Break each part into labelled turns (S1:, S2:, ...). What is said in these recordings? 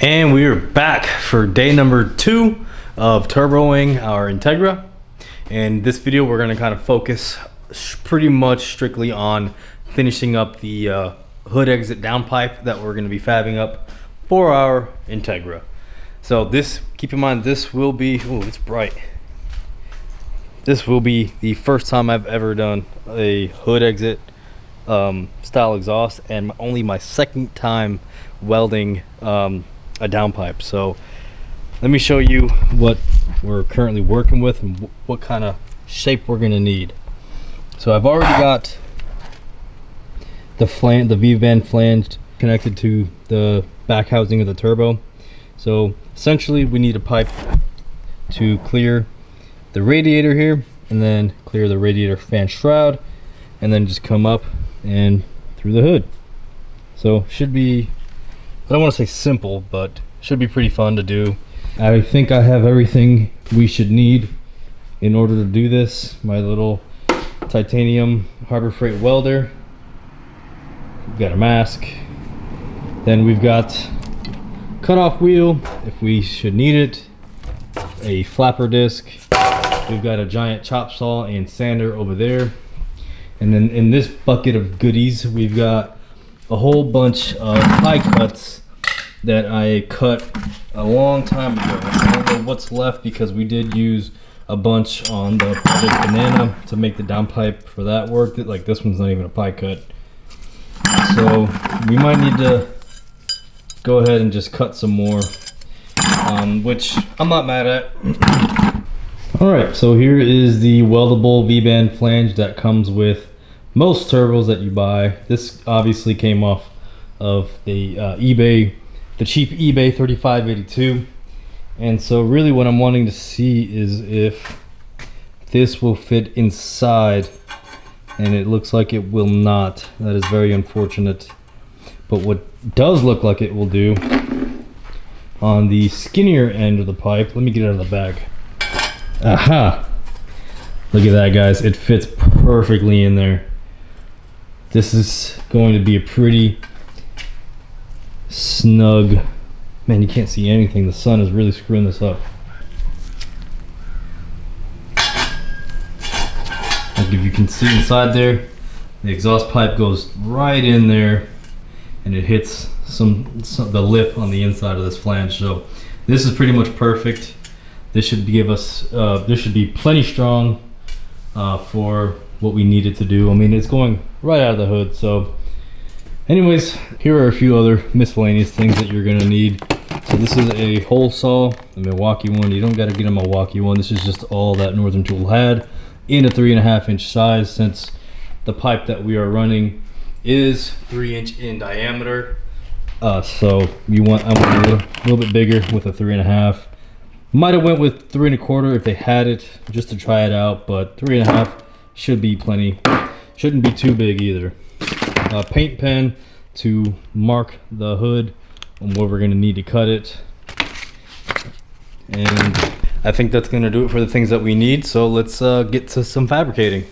S1: And we are back for day number 2 of turboing our Integra. And this video we're going to kind of focus pretty much strictly on finishing up the hood exit downpipe that we're going to be fabbing up for our Integra. So this, keep in mind, this will be, oh, it's bright. This will be the first time I've ever done a hood exit style exhaust, and only my second time welding a downpipe. So let me show you what we're currently working with and what kind of shape we're going to need. So I've already got the V-band flange connected to the back housing of the turbo. So essentially we need a pipe to clear the radiator here, and then clear the radiator fan shroud, and then just come up and through the hood. So should be, I don't want to say simple, but should be pretty fun to do. I think I have everything we should need in order to do this. My little titanium Harbor Freight welder. We've got a mask. Then we've got cutoff wheel if we should need it. A flapper disc. We've got a giant chop saw and sander over there. And then in this bucket of goodies, we've got a whole bunch of pie cuts that I cut a long time ago. I don't know what's left because we did use a bunch on the Project Banana to make the downpipe for that work. Like, this one's not even a pie cut. So we might need to go ahead and just cut some more, which I'm not mad at. Alright, so here is the weldable V-band flange that comes with most turbos that you buy. This obviously came off of the eBay, the cheap eBay 3582. And so really what I'm wanting to see is if this will fit inside, and it looks like it will not. That is very unfortunate. But what does look like it will do on the skinnier end of the pipe, let me get it out of the bag. Aha! Look at that, guys. It fits perfectly in there. This is going to be a pretty snug. Man, you can't see anything. The sun is really screwing this up. Like, if you can see inside there, the exhaust pipe goes right in there, and it hits the lip on the inside of this flange. So this is pretty much perfect. This should give us, this should be plenty strong for what we need it to do. I mean, it's going right out of the hood. So anyways, here are a few other miscellaneous things that you're gonna need. So this is a hole saw, a Milwaukee one. You don't gotta get a Milwaukee one. This is just all that Northern Tool had in a 3.5 inch size, since the pipe that we are running is 3 inch in diameter. So I want a little bit bigger with a 3.5. Might have went with 3 1/4 if they had it, just to try it out, but 3.5 should be plenty. Shouldn't be too big either. A paint pen to mark the hood and where we're gonna need to cut it. And I think that's gonna do it for the things that we need. So let's get to some fabricating.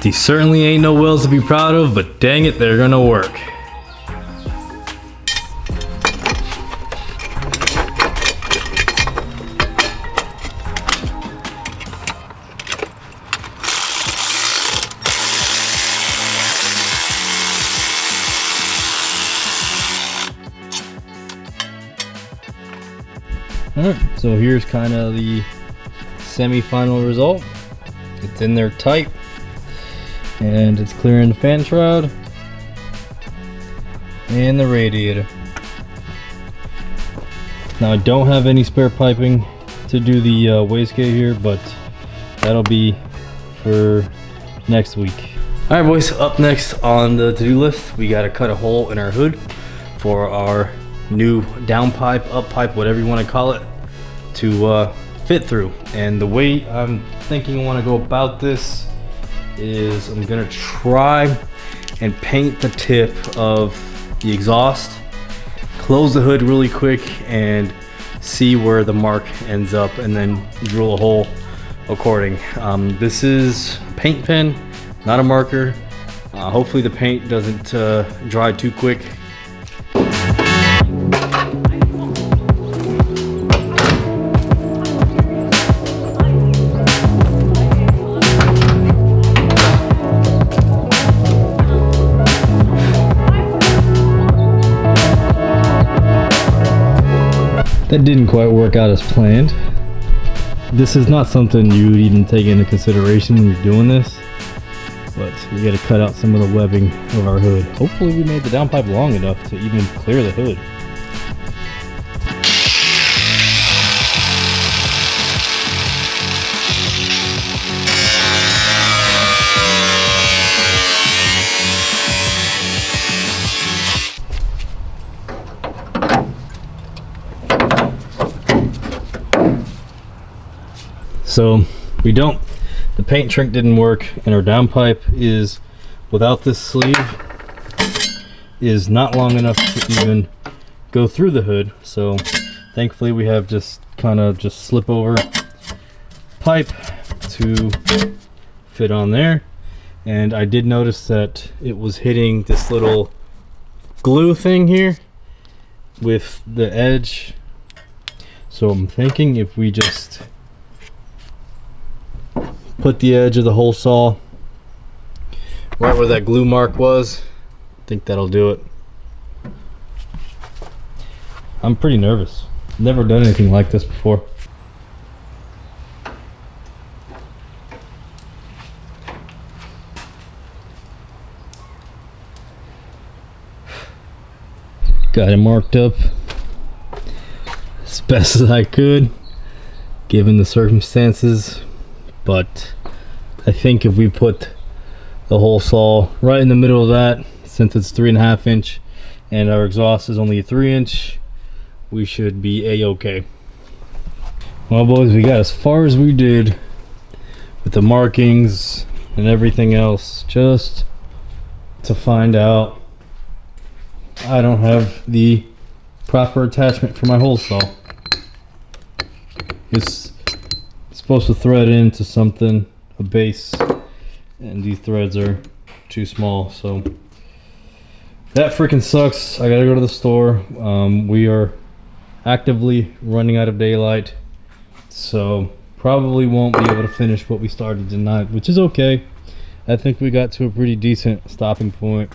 S1: These certainly ain't no welds to be proud of, but dang it, they're gonna work. Alright, so here's kind of the semi-final result. It's in there tight, and it's clearing the fan shroud and the radiator. Now I don't have any spare piping to do the wastegate here, but that'll be for next week. Alright boys, up next on the to-do list, we gotta cut a hole in our hood for our new down pipe, up pipe, whatever you want to call it, to fit through. And the way I'm thinking I want to go about this is I'm gonna try and paint the tip of the exhaust, close the hood really quick, and see where the mark ends up, and then drill a hole according. This is paint pen, not a marker. Hopefully the paint doesn't dry too quick. That didn't quite work out as planned. This is not something you would even take into consideration when you're doing this, but we got to cut out some of the webbing of our hood. Hopefully we made the downpipe long enough to even clear the hood. So the paint shrink didn't work, and our downpipe is, without this sleeve, is not long enough to even go through the hood. So thankfully we have just kind of just slip over pipe to fit on there. And I did notice that it was hitting this little glue thing here with the edge. So I'm thinking if we just put the edge of the hole saw right where that glue mark was, I think that'll do it. I'm pretty nervous. Never done anything like this before. Got it marked up as best as I could given the circumstances. But I think if we put the hole saw right in the middle of that, since it's 3.5 inch and our exhaust is only a 3 inch, we should be a-okay. Well boys, we got as far as we did with the markings and everything else, just to find out I don't have the proper attachment for my hole saw. It's supposed to thread into something, a base, and these threads are too small, so that freaking sucks. I gotta go to the store. We are actively running out of daylight, so probably won't be able to finish what we started tonight, which is okay. I think we got to a pretty decent stopping point.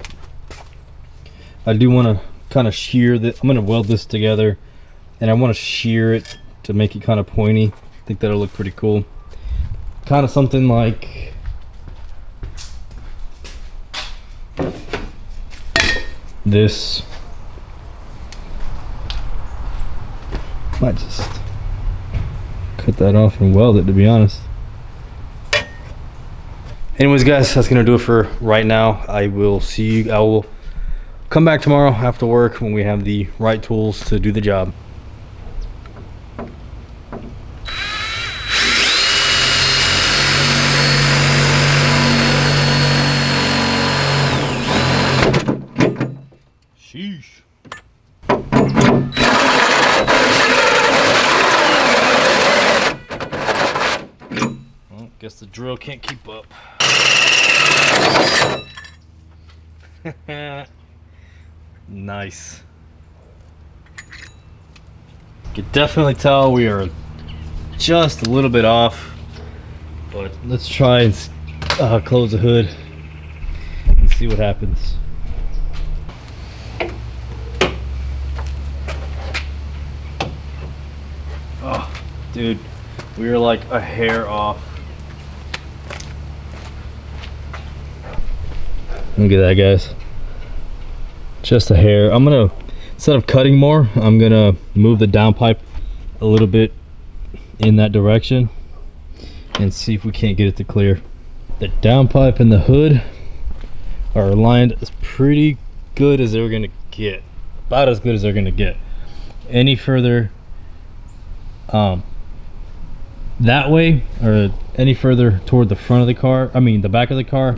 S1: I do want to kind of shear that. I'm going to weld this together, and I want to shear it to make it kind of pointy. I think that'll look pretty cool. Kind of something like this. Might just cut that off and weld it, to be honest. Anyways guys, that's gonna do it for right now. I will come back tomorrow after work when we have the right tools to do the job. Sheesh. Well, guess the drill can't keep up. Nice. You can definitely tell we are just a little bit off, but let's try and close the hood and see what happens. Oh, dude, we are like a hair off. Look at that, guys. Just a hair. I'm gonna, instead of cutting more, I'm gonna move the downpipe a little bit in that direction and see if we can't get it to clear. The downpipe and the hood are aligned as pretty good as they're gonna get. About as good as they're gonna get. Any further that way or any further toward the front of the car, I mean the back of the car,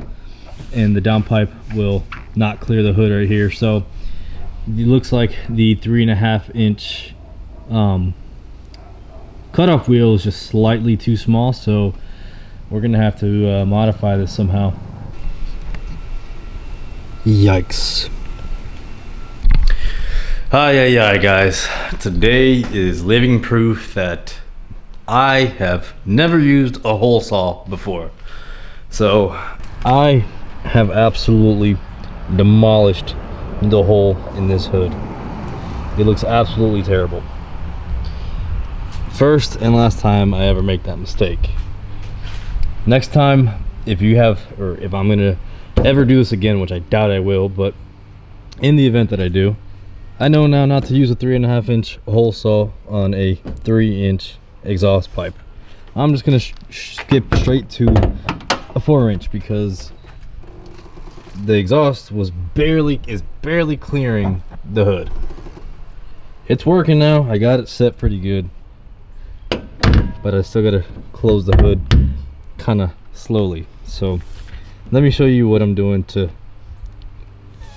S1: and the downpipe will not clear the hood right here. So it looks like the 3.5 inch cutoff wheel is just slightly too small, so we're gonna have to modify this somehow. Yikes. Hi guys, today is living proof that I have never used a hole saw before. So I have absolutely demolished the hole in this hood. It looks absolutely terrible. First and last time I ever make that mistake. Next time, if you have, or if I'm gonna ever do this again, which I doubt I will, but in the event that I do, I know now not to use a 3.5 inch hole saw on a 3 inch exhaust pipe. I'm just gonna skip straight to a 4 inch because the exhaust is barely clearing the hood. It's working now. I got it set pretty good, but I still gotta close the hood kind of slowly. So let me show you what I'm doing to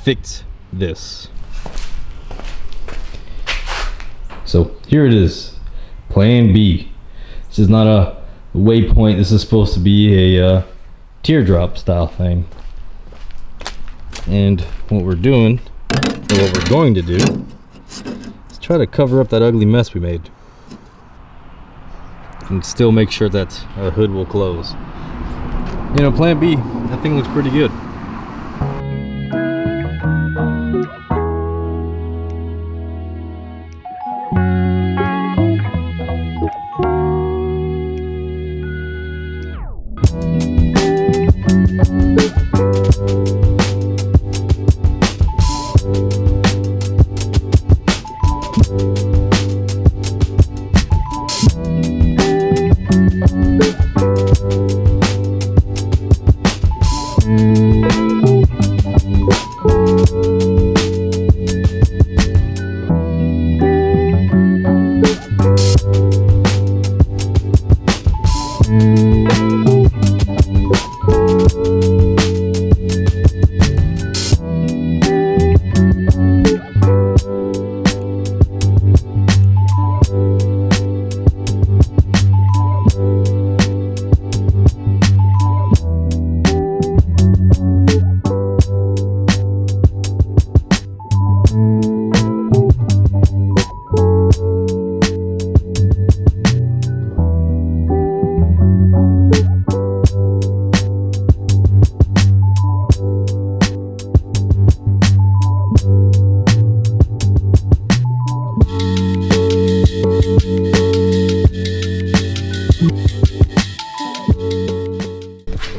S1: fix this. So here it is, plan B. This is not a waypoint. This is supposed to be a teardrop style thing. And what we're doing, or what we're going to do, is try to cover up that ugly mess we made and still make sure that our hood will close. You know, plan B, that thing looks pretty good.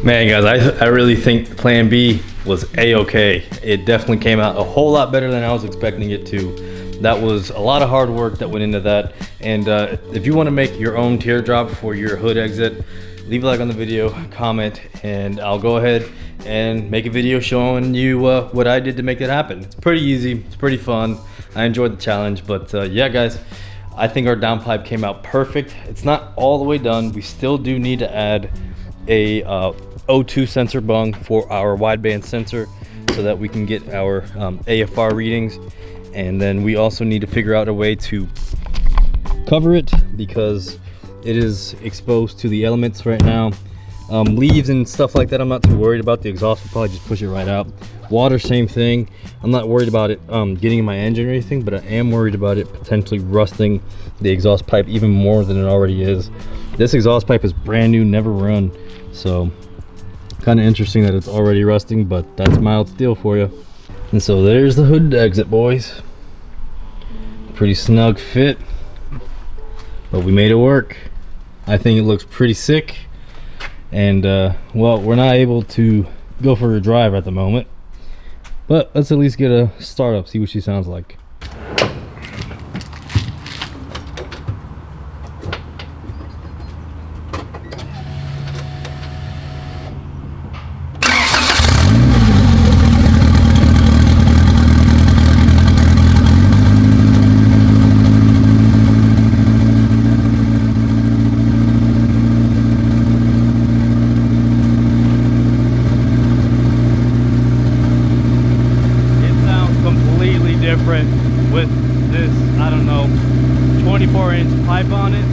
S1: Man, guys, I really think plan B was a-okay. It definitely came out a whole lot better than I was expecting it to. That was a lot of hard work that went into that. And if you want to make your own teardrop for your hood exit, leave a like on the video, comment, and I'll go ahead and make a video showing you what I did to make it happen. It's pretty easy, it's pretty fun. I enjoyed the challenge, but yeah, guys, I think our downpipe came out perfect. It's not all the way done. We still do need to add a O2 sensor bung for our wideband sensor so that we can get our AFR readings. And then we also need to figure out a way to cover it because it is exposed to the elements right now. Leaves and stuff like that, I'm not too worried about. The exhaust will probably just push it right out. Water, same thing. I'm not worried about it getting in my engine or anything, but I am worried about it potentially rusting the exhaust pipe even more than it already is. This exhaust pipe is brand new, never run, so kind of interesting that it's already rusting, but that's mild steel for you. And so there's the hood exit, boys. Pretty snug fit, but we made it work. I think it looks pretty sick. And well, we're not able to go for a drive at the moment, but let's at least get a start up, see what she sounds like. Different with this, I don't know, 24-inch pipe on it.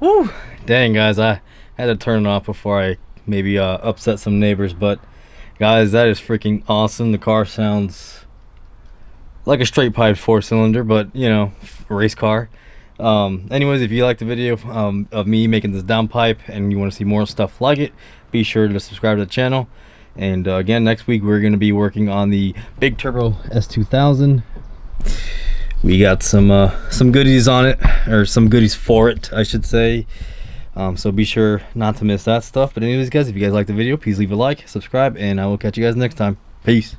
S1: Woo! Dang, guys, I had to turn it off before I maybe upset some neighbors, but guys, that is freaking awesome. The car sounds like a straight pipe 4-cylinder, but you know, race car. Anyways, if you like the video of me making this downpipe and you want to see more stuff like it, be sure to subscribe to the channel. And again, next week we're going to be working on the Big Turbo S2000. We got some goodies on it, or some goodies for it, I should say. So be sure not to miss that stuff. But anyways, guys, if you guys like the video, please leave a like, subscribe, and I will catch you guys next time. Peace.